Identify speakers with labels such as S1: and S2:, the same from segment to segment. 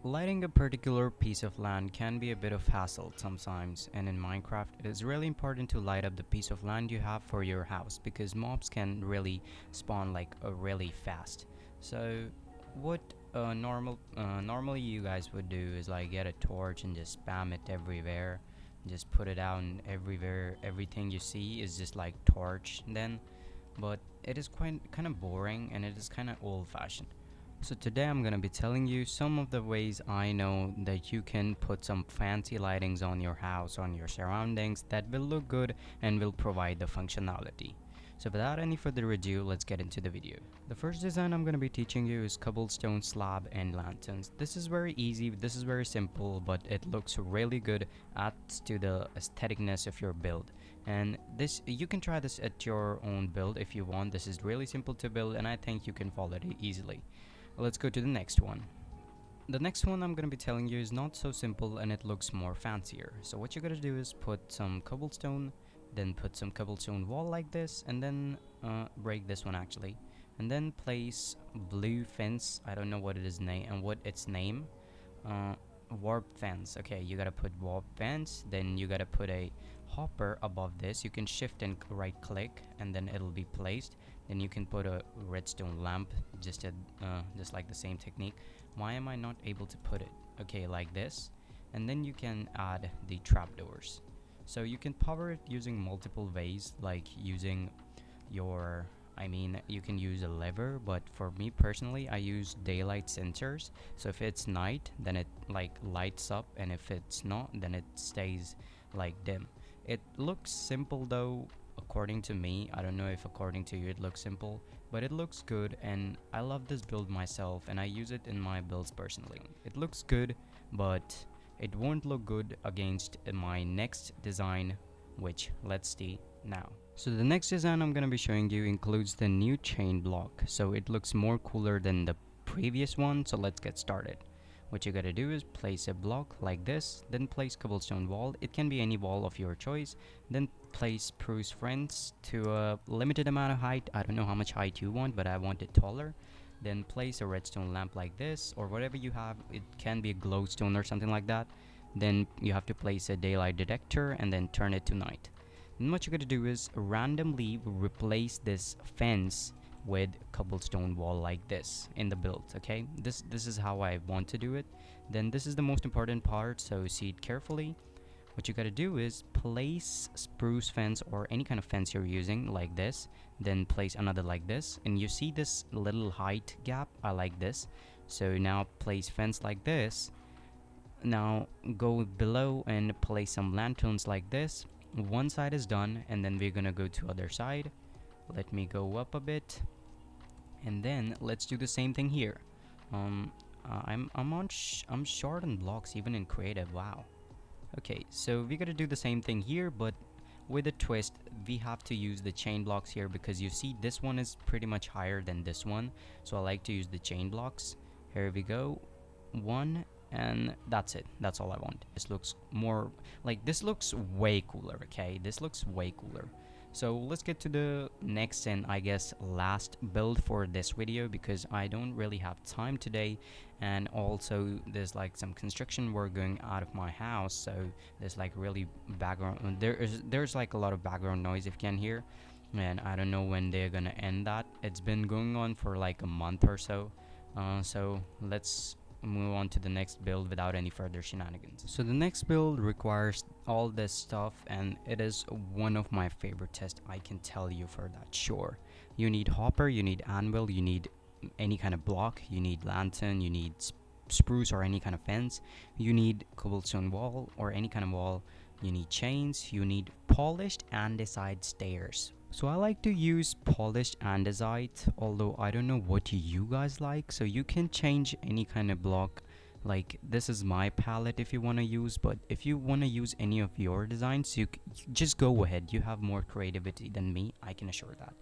S1: Lighting a particular piece of land can be a bit of hassle sometimes, and in Minecraft it is really important to light up the piece of land you have for your house because mobs can really spawn like really fast. So what normally you guys would do is like get a torch and just spam it everywhere, just put it out and everywhere. Everything you see is just like torch then, but it is quite kind of boring and it is kind of old-fashioned. So today I'm gonna be telling you some of the ways I know that you can put some fancy lightings on your house, on your surroundings that will look good and will provide the functionality. So without any further ado, let's get into the video. The first design I'm gonna be teaching you is cobblestone slab and lanterns. This is very easy, this is very simple, but it looks really good, adds to the aestheticness of your build. And this you can try this at your own build if you want. This is really simple to build and I think you can follow it easily. Let's go to the next one. The next one I'm gonna be telling you is not so simple and it looks more fancier. So what you're gonna do is put some cobblestone, then put some cobblestone wall like this, and then break this one actually, and then place blue fence. I don't know what it is name and what its name. Uh, Warp fence. Okay, you gotta put warp fence. Then you gotta put a hopper above this. You can shift and right click, and then it'll be placed. Then you can put a redstone lamp, just like the same technique. Why am I not able to put it? Okay, like this, and then you can add the trapdoors. So you can power it using multiple ways, like using your you can use a lever, but for me personally I use daylight sensors. So if it's night, then it like lights up, and if it's not, then it stays like dim. It looks simple though, according to me. I don't know if according to you it looks simple, but it looks good and I love this build myself and I use it in my builds personally. It looks good, but it won't look good against my next design, which let's see now. So the next design I'm gonna be showing you includes the new chain block, so it looks more cooler than the previous one. So let's get started. What you gotta do is place a block like this, then place cobblestone wall. It can be any wall of your choice. Then place spruce fence to a limited amount of height. I don't know how much height you want, but I want it taller. Then place a redstone lamp like this, or whatever you have. It can be a glowstone or something like that. Then you have to place a daylight detector and then turn it to night. And what you're going to do is randomly replace this fence with cobblestone wall like this in the build. Okay, this is how I want to do it. Then this is the most important part, so see it carefully. What you got to do is place spruce fence or any kind of fence you're using like this, then place another like this, and you see this little height gap. I like this. So now place fence like this. Now go below and place some lanterns like this. One side is done, and then we're gonna go to other side. Let me go up a bit, and then let's do the same thing here. I'm short on blocks even in creative. Wow. Okay, so we gotta do the same thing here, but with a twist. We have to use the chain blocks here because you see this one is pretty much higher than this one, so I like to use the chain blocks. Here we go. One, and that's it. That's all I want. This looks more like, this looks way cooler. Okay, this looks way cooler. So let's get to the next and I guess last build for this video because I don't really have time today, and also there's like some construction work going out of my house, so there's like really background, there's like a lot of background noise if you can hear, and I don't know when they're gonna end that. It's been going on for like a month or so. So let's move on to the next build without any further shenanigans. So the next build requires all this stuff, and it is one of my favorite tests, I can tell you for that sure. You need hopper, you need anvil, you need any kind of block, you need lantern, you need spruce or any kind of fence, you need cobblestone wall or any kind of wall, you need chains, you need polished andesite stairs. So I like to use polished andesite, although I don't know what you guys like, so you can change any kind of block. Like this is my palette if you want to use, but if you want to use any of your designs, you just go ahead. You have more creativity than me, I can assure that.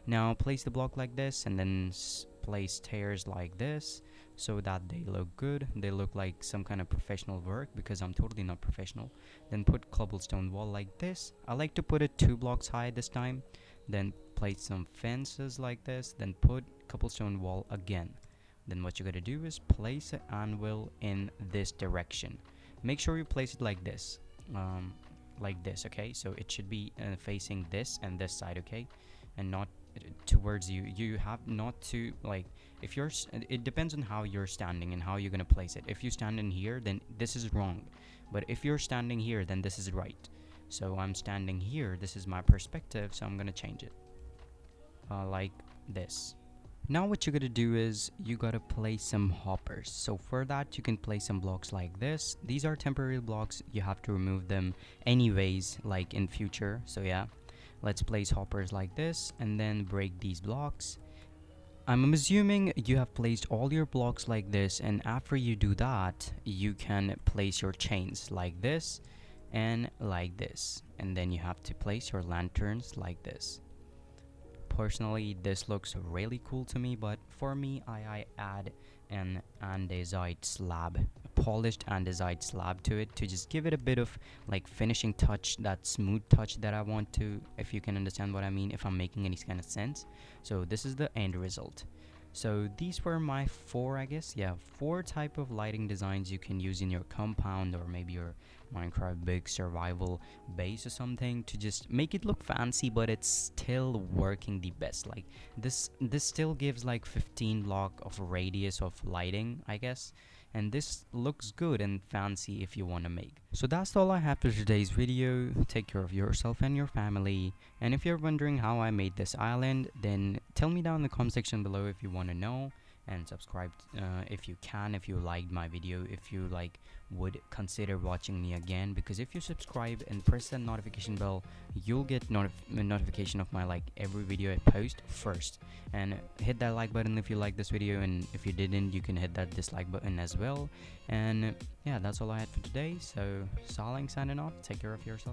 S1: Now place the block like this, and then place stairs like this so that they look good. They look like some kind of professional work because I'm totally not professional. Then put cobblestone wall like this. I like to put it 2 blocks high this time. Then place some fences like this. Then put cobblestone wall again. Then what you're gonna do is place an anvil in this direction. Make sure you place it um, like this, okay? So it should be facing this and this side, okay? And not towards you. You have not to like, if you're it depends on how you're standing and how you're gonna place it. If you stand in here, then this is wrong, but if you're standing here, then this is right. So I'm standing here, this is my perspective, so I'm gonna change it like this. Now what you're gonna do is you gotta place some hoppers. So for that you can place some blocks like this. These are temporary blocks, you have to remove them anyways, like in future. So yeah, let's place hoppers like this and then break these blocks. I'm assuming you have placed all your blocks like this, and after you do that you can place your chains like this and like this, and then you have to place your lanterns like this. Personally, this looks really cool to me, but for me, I add an andesite slab, a polished andesite slab to it to just give it a bit of like finishing touch, that smooth touch that I want to, if you can understand what I mean, if I'm making any kind of sense. So this is the end result. So these were my four, I guess, yeah, four type of lighting designs you can use in your compound or maybe your Minecraft big survival base or something to just make it look fancy, but it's still working the best. Like this still gives like 15 block of radius of lighting, I guess, and this looks good and fancy if you want to make. So that's all I have for today's video. Take care of yourself and your family, and if you're wondering how I made this island, then tell me down in the comment section below if you want to know, and subscribe if you can, if you liked my video, if you like would consider watching me again, because if you subscribe and press that notification bell, you'll get notification of my like every video I post first. And hit that like button if you like this video, and if you didn't, you can hit that dislike button as well. And yeah, that's all I had for today. So Saling signing off. Take care of yourself.